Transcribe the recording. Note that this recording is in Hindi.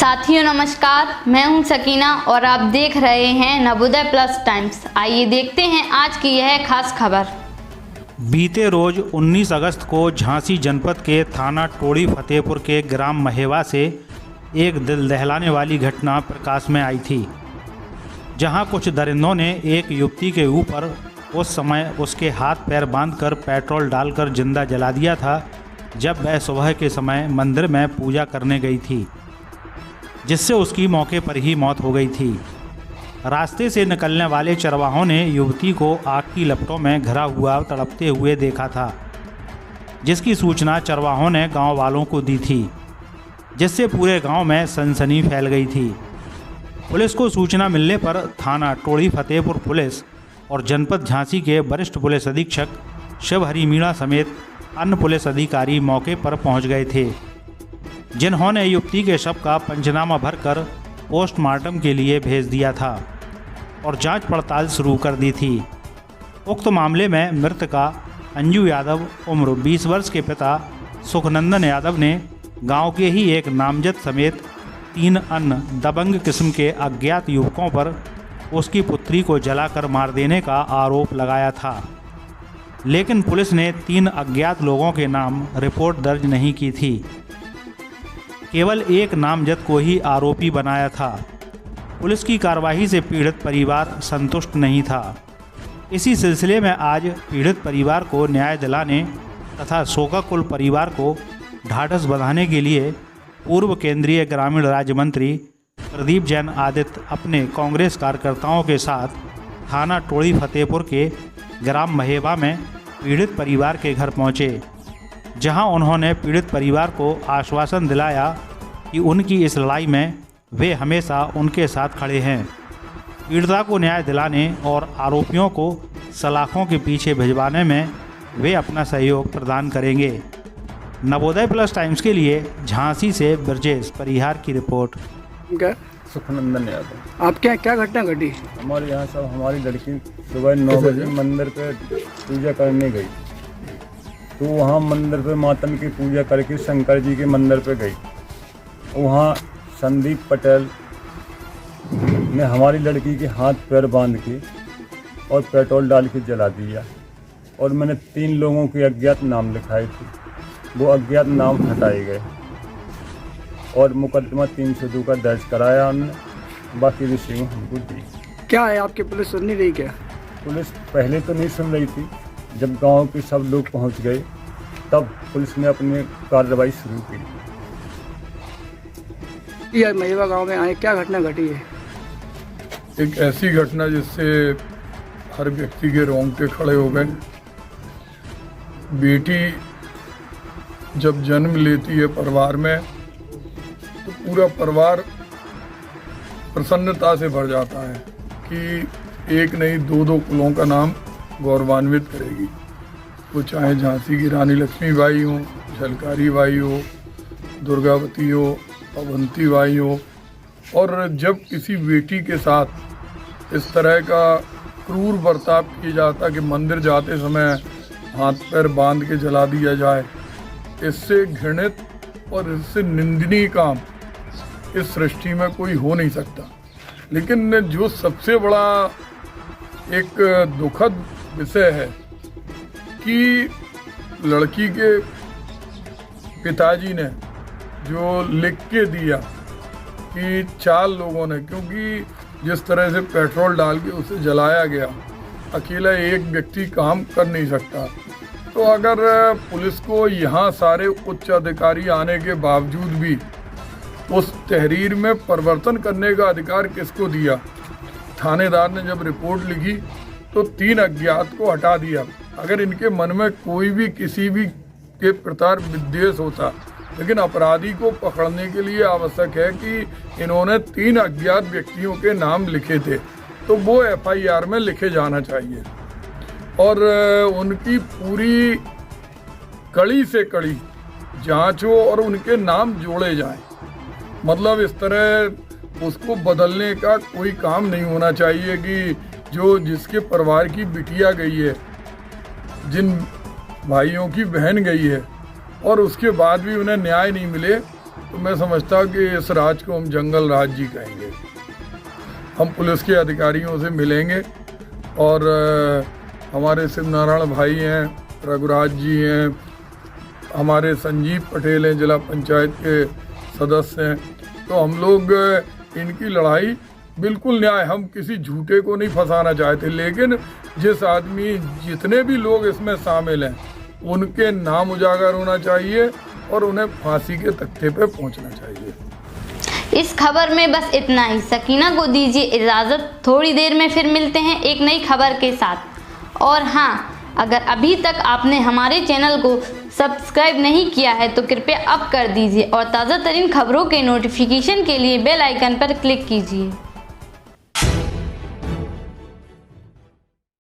साथियों नमस्कार, मैं हूं सकीना और आप देख रहे हैं नवोदय प्लस टाइम्स। आइए देखते हैं आज की यह खास खबर। बीते रोज 19 अगस्त को झांसी जनपद के थाना टोड़ी फतेहपुर के ग्राम महेवा से एक दिल दहलाने वाली घटना प्रकाश में आई थी, जहां कुछ दरिंदों ने एक युवती के ऊपर उस समय उसके हाथ पैर बांधकर पेट्रोल डालकर जिंदा जला दिया था, जब वह सुबह के समय मंदिर में पूजा करने गई थी, जिससे उसकी मौके पर ही मौत हो गई थी। रास्ते से निकलने वाले चरवाहों ने युवती को आग की लपटों में घिरा हुआ तड़पते हुए देखा था, जिसकी सूचना चरवाहों ने गांव वालों को दी थी, जिससे पूरे गांव में सनसनी फैल गई थी। पुलिस को सूचना मिलने पर थाना टोड़ी फतेहपुर पुलिस और जनपद झांसी के वरिष्ठ पुलिस अधीक्षक शिवहरी मीणा समेत अन्य पुलिस अधिकारी मौके पर पहुंच गए थे, जिन्होंने युवती के शव का पंचनामा भरकर पोस्टमार्टम के लिए भेज दिया था और जांच पड़ताल शुरू कर दी थी। उक्त मामले में मृतका अंजू यादव उम्र 20 वर्ष के पिता सुखनंदन यादव ने गांव के ही एक नामजद समेत 3 अन्य दबंग किस्म के अज्ञात युवकों पर उसकी पुत्री को जलाकर मार देने का आरोप लगाया था, लेकिन पुलिस ने 3 अज्ञात लोगों के नाम रिपोर्ट दर्ज नहीं की थी, केवल एक नामजद को ही आरोपी बनाया था। पुलिस की कार्रवाई से पीड़ित परिवार संतुष्ट नहीं था। इसी सिलसिले में आज पीड़ित परिवार को न्याय दिलाने तथा शोकाकुल परिवार को ढाढ़स बंधाने के लिए पूर्व केंद्रीय ग्रामीण राज्य मंत्री प्रदीप जैन आदित्य अपने कांग्रेस कार्यकर्ताओं के साथ थाना टोड़ी फतेहपुर के ग्राम महेवा में पीड़ित परिवार के घर पहुंचे, जहां उन्होंने पीड़ित परिवार को आश्वासन दिलाया कि उनकी इस लड़ाई में वे हमेशा उनके साथ खड़े हैं। पीड़िता को न्याय दिलाने और आरोपियों को सलाखों के पीछे भिजवाने में वे अपना सहयोग प्रदान करेंगे। नवोदय प्लस टाइम्स के लिए झांसी से ब्रजेश परिहार की रिपोर्ट। क्या सुखनंदन यादव। आपके यहाँ क्या घटना घटी? हमारे यहाँ सब हमारी लड़की सुबह 9 बजे मंदिर पे पूजा करने गई, तो वहाँ मंदिर पे मातम की पूजा करके शंकर जी के मंदिर पे गई। वहाँ संदीप पटेल ने हमारी लड़की के हाथ पैर बांध के और पेट्रोल डाल के जला दिया, और मैंने 3 लोगों के अज्ञात नाम लिखाए थे, वो अज्ञात नाम हटाए गए और मुकदमा 302 का दर्ज कराया हमने। बाकी रिसीव हमको दी। क्या है, आपकी पुलिस सुन नहीं रही क्या? पुलिस पहले तो नहीं सुन रही थी, जब गांव के सब लोग पहुंच गए तब पुलिस ने अपनी कार्रवाई शुरू की। ये महेवा गांव में आए, क्या घटना घटी है? एक ऐसी घटना जिससे हर व्यक्ति के रोंगटे खड़े हो गए। बेटी जब जन्म लेती है परिवार में, तो पूरा परिवार प्रसन्नता से भर जाता है कि एक नहीं 2 कुलों का नाम गौरवान्वित करेगी। वो चाहे झांसी की रानी लक्ष्मीबाई हो, झलकारी बाई हो, दुर्गावती हो, अवंती बाई हो। और जब किसी बेटी के साथ इस तरह का क्रूर बर्ताव किया जाता कि मंदिर जाते समय हाथ पैर बांध के जला दिया जाए, इससे घृणित और इससे निंदनीय काम इस सृष्टि में कोई हो नहीं सकता। लेकिन जो सबसे बड़ा एक दुखद विषय है कि लड़की के पिताजी ने जो लिख के दिया कि 4 लोगों ने, क्योंकि जिस तरह से पेट्रोल डाल के उसे जलाया गया, अकेला एक व्यक्ति काम कर नहीं सकता। तो अगर पुलिस को यहाँ सारे उच्च अधिकारी आने के बावजूद भी उस तहरीर में परिवर्तन करने का अधिकार किसको दिया? थानेदार ने जब रिपोर्ट लिखी तो 3 अज्ञात को हटा दिया। अगर इनके मन में कोई भी किसी भी के प्रकार विद्वेष होता, लेकिन अपराधी को पकड़ने के लिए आवश्यक है कि इन्होंने 3 अज्ञात व्यक्तियों के नाम लिखे थे, तो वो FIR में लिखे जाना चाहिए और उनकी पूरी कड़ी से कड़ी जांच हो और उनके नाम जोड़े जाएं। मतलब इस तरह उसको बदलने का कोई काम नहीं होना चाहिए कि जिसके परिवार की बिटिया गई है, जिन भाइयों की बहन गई है और उसके बाद भी उन्हें न्याय नहीं मिले, तो मैं समझता कि इस राज को हम जंगल राज जी कहेंगे। हम पुलिस के अधिकारियों से मिलेंगे और हमारे शिव नारायण भाई हैं, रघुराज जी हैं, हमारे संजीव पटेल हैं, जिला पंचायत के सदस्य हैं। तो हम लोग इनकी लड़ाई बिल्कुल न्याय, हम किसी झूठे को नहीं फंसाना चाहते, लेकिन जितने भी लोग इसमें शामिल हैं उनके नाम उजागर होना चाहिए और उन्हें फांसी के तख्ते पे पहुंचना चाहिए। इस खबर में बस इतना ही। सकीना को दीजिए इजाज़त, थोड़ी देर में फिर मिलते हैं एक नई खबर के साथ। और हाँ, अगर अभी तक आपने हमारे चैनल को सब्सक्राइब नहीं किया है तो कृपया अब कर दीजिए और ताज़ा तरीन खबरों के नोटिफिकेशन के लिए बेल आइकन पर क्लिक कीजिए।